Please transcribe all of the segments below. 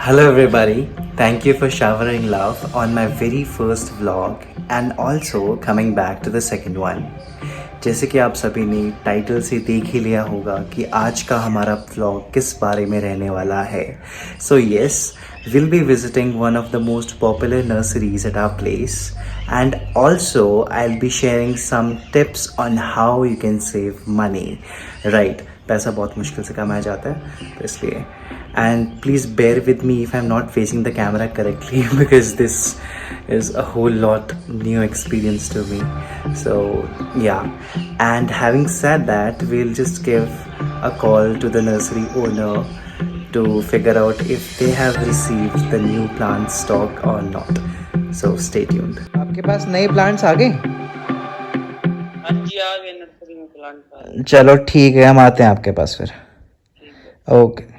Hello, everybody. Thank you for showering love on my very first vlog and also coming back to the second one. जैसे कि आप सभी ने title से देख ही लिया होगा कि आज का हमारा व्लॉग किस बारे में रहने वाला है. So yes, we'll be visiting one of the most popular nurseries at our place, and also I'll be sharing some tips on how you can save money. Right, पैसा बहुत मुश्किल से कमाया जाता है तो इसलिए. And please bear with me if I'm not facing the camera correctly because this is a whole lot new experience to me. So yeah, and having said that, we'll just give a call to the nursery owner to figure out if they have received the new plant stock or not. So stay tuned. आपके पास नए plants आ गए? हाँ जी, आ गए nursery में plant. चलो ठीक है, हम आते हैं आपके पास फिर. Okay.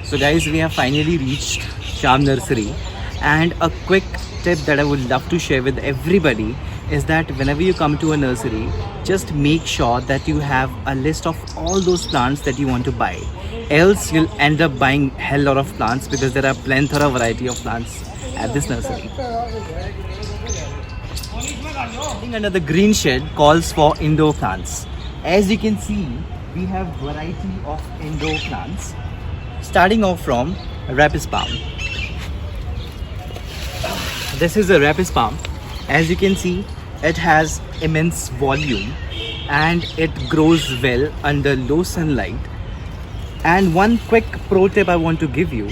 So guys, we have finally reached Sham Nursery, and a quick tip that I would love to share with everybody is that whenever you come to a nursery, just make sure that you have a list of all those plants that you want to buy. Else you'll end up buying hell lot of plants because there are plethora variety of plants at this nursery. Under the green shed calls for indoor plants. As you can see, we have variety of indoor plants. Starting off from Rapis palm. This is a Rapis palm. As you can see, it has immense volume and it grows well under low sunlight. And one quick pro tip I want to give you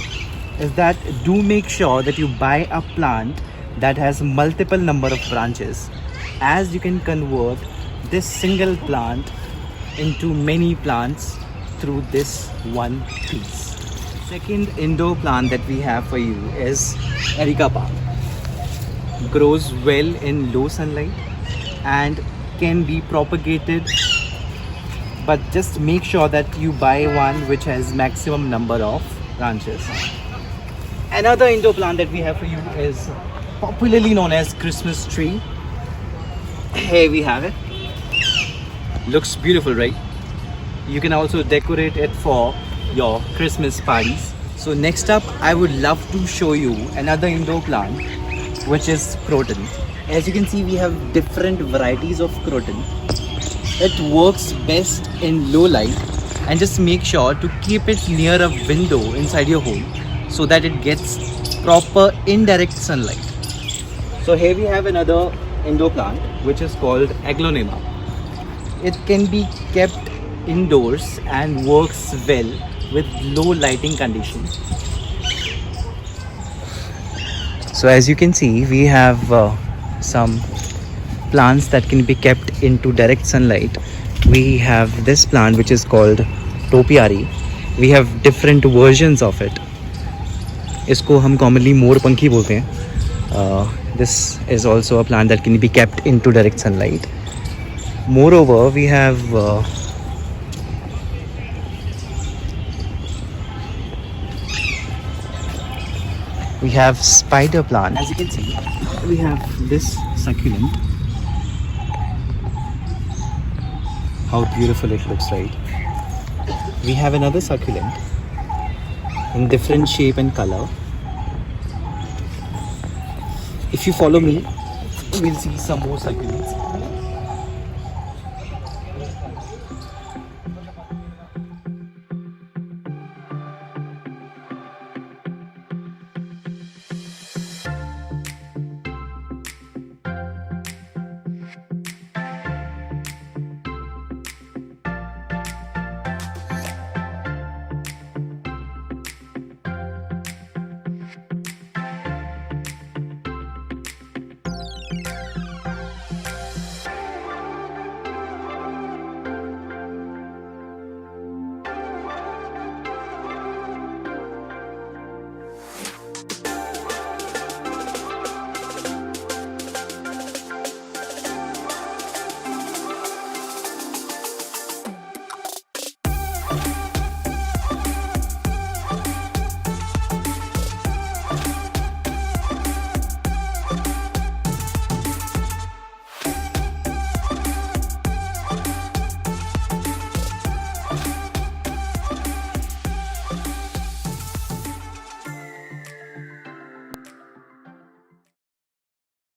is that do make sure that you buy a plant that has multiple number of branches, as you can convert this single plant into many plants through this one piece. Second indoor plant that we have for you is Erica palm. Grows well in low sunlight and can be propagated, but just make sure that you buy one which has maximum number of branches. Another indoor plant that we have for you is popularly known as Christmas tree. Here we have it. Looks beautiful, right? You can also decorate it for your Christmas parties. So next up, I would love to show you another indoor plant, which is croton. As you can see, we have different varieties of croton. It works best in low light, and just make sure to keep it near a window inside your home so that it gets proper indirect sunlight. So here we have another indoor plant which is called Aglonema. It can be kept indoors and works well with low lighting conditions. So as you can see, we have some plants that can be kept into direct sunlight. We have this plant which is called Topiary. We have different versions of it. इसको हम commonly मोरपंखी बोलते हैं. This is also a plant that can be kept into direct sunlight. Moreover, we have We have spider plant. As you can see, we have this succulent. How beautiful it looks, right? We have another succulent in different shape and color. If you follow me, we'll see some more succulents.